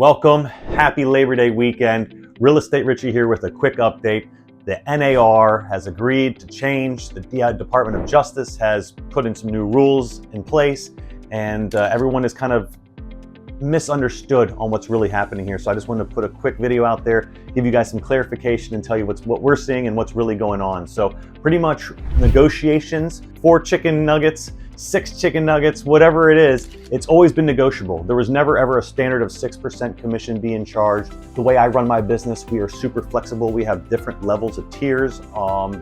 Welcome, happy Labor Day weekend. Real Estate Richie here with a quick update. The NAR has agreed to change. The Department of Justice has put in some new rules in place, and everyone is kind of misunderstood on what's really happening here. So I just wanted to put a quick video out there, give you guys some clarification and tell you what we're seeing and what's really going on. So pretty much negotiations, 4 chicken nuggets, 6 chicken nuggets, whatever it is, it's always been negotiable. There was never ever a standard of 6% commission being charged. The way I run my business, we are super flexible. We have different levels of tiers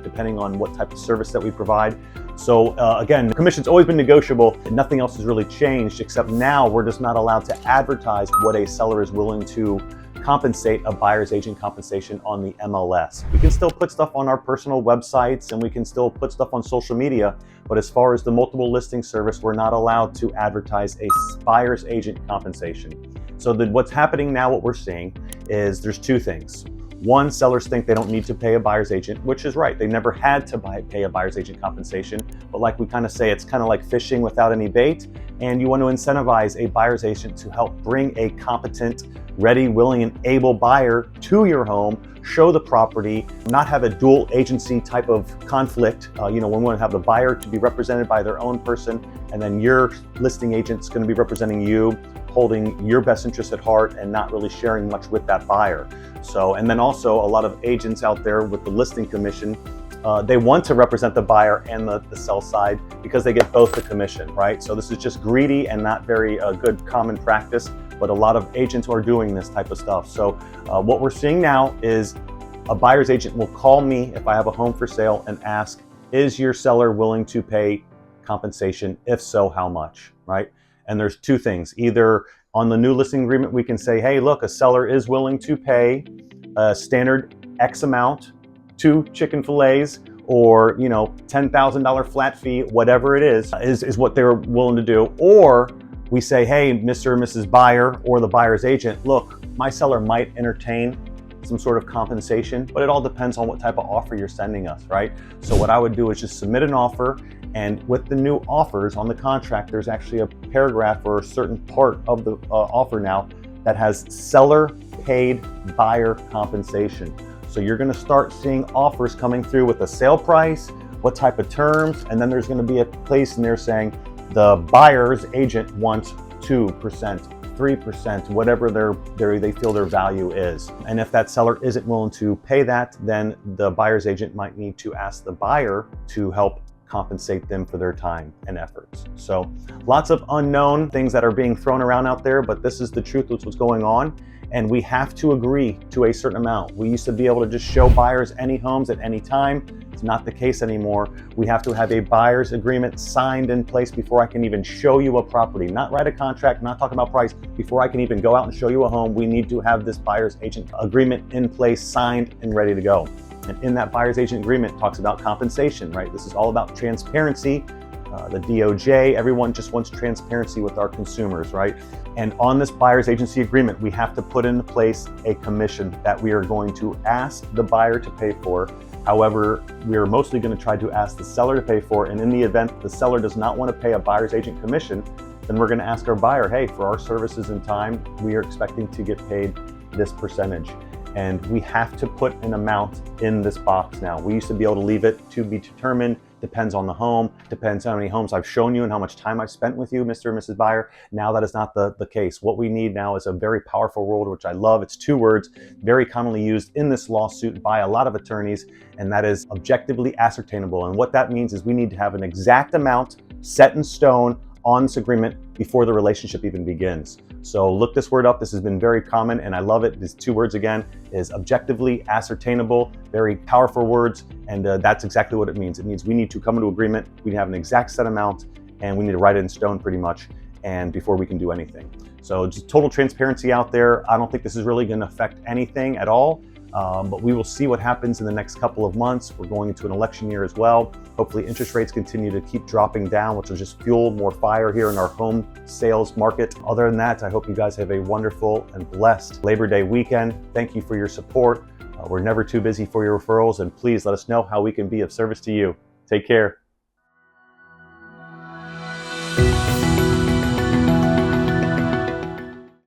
depending on what type of service that we provide. So again, the commission's always been negotiable and nothing else has really changed, except now we're just not allowed to advertise what a seller is willing to compensate a buyer's agent compensation on the MLS. We can still put stuff on our personal websites and we can still put stuff on social media, but as far as the multiple listing service, we're not allowed to advertise a buyer's agent compensation. So what's happening now, what we're seeing is there's 2 things. One, sellers think they don't need to pay a buyer's agent, which is right. They never had to pay a buyer's agent compensation. But like we kind of say, it's kind of like fishing without any bait. And you want to incentivize a buyer's agent to help bring a competent, ready, willing, and able buyer to your home, show the property, not have a dual agency type of conflict. We want to have the buyer to be represented by their own person, and then your listing agent's going to be representing you, holding your best interest at heart and not really sharing much with that buyer. So, and then also a lot of agents out there with the listing commission, they want to represent the buyer and the sell side because they get both the commission, right? So this is just greedy and not very good common practice, but a lot of agents are doing this type of stuff. So what we're seeing now is a buyer's agent will call me if I have a home for sale and ask, is your seller willing to pay compensation? If so, how much, right? And there's 2 things. Either on the new listing agreement, we can say, hey, look, a seller is willing to pay a standard X amount, 2 chicken fillets, or $10,000 flat fee, whatever it is what they're willing to do. Or we say, hey, Mr. or Mrs. Buyer or the buyer's agent, look, my seller might entertain some sort of compensation, but it all depends on what type of offer you're sending us, right? So what I would do is just submit an offer, and with the new offers on the contract, there's actually a paragraph or a certain part of the offer now that has seller paid buyer compensation. So you're going to start seeing offers coming through with a sale price, what type of terms, and then there's going to be a place in there saying the buyer's agent wants 2%, 3%, whatever they feel their value is. And if that seller isn't willing to pay that, then the buyer's agent might need to ask the buyer to help compensate them for their time and efforts. So lots of unknown things that are being thrown around out there, but this is the truth, that's what's going on. And we have to agree to a certain amount. We used to be able to just show buyers any homes at any time. It's not the case anymore. We have to have a buyer's agreement signed in place before I can even show you a property, not write a contract, not talk about price. Before I can even go out and show you a home, we need to have this buyer's agent agreement in place, signed and ready to go. And in that buyer's agent agreement talks about compensation, right? This is all about transparency. The DOJ, everyone just wants transparency with our consumers, right? And on this buyer's agency agreement, we have to put into place a commission that we are going to ask the buyer to pay for. However, we are mostly going to try to ask the seller to pay for. And in the event the seller does not want to pay a buyer's agent commission, then we're going to ask our buyer, hey, for our services and time, we are expecting to get paid this percentage. And we have to put an amount in this box now. We used to be able to leave it to be determined, depends on the home, depends how many homes I've shown you and how much time I've spent with you, Mr. or Mrs. Buyer. Now that is not the case. What we need now is a very powerful rule, which I love. It's 2 words, very commonly used in this lawsuit by a lot of attorneys, and that is objectively ascertainable. And what that means is we need to have an exact amount set in stone on this agreement before the relationship even begins. So look this word up. This has been very common and I love it. These 2 words again is objectively ascertainable, very powerful words. And that's exactly what it means. It means we need to come into agreement. We have an exact set amount and we need to write it in stone pretty much, and before we can do anything. So just total transparency out there. I don't think this is really going to affect anything at all. But we will see what happens in the next couple of months. We're going into an election year as well. Hopefully interest rates continue to keep dropping down, which will just fuel more fire here in our home sales market. Other than that, I hope you guys have a wonderful and blessed Labor Day weekend. Thank you for your support. We're never too busy for your referrals, and please let us know how we can be of service to you. Take care.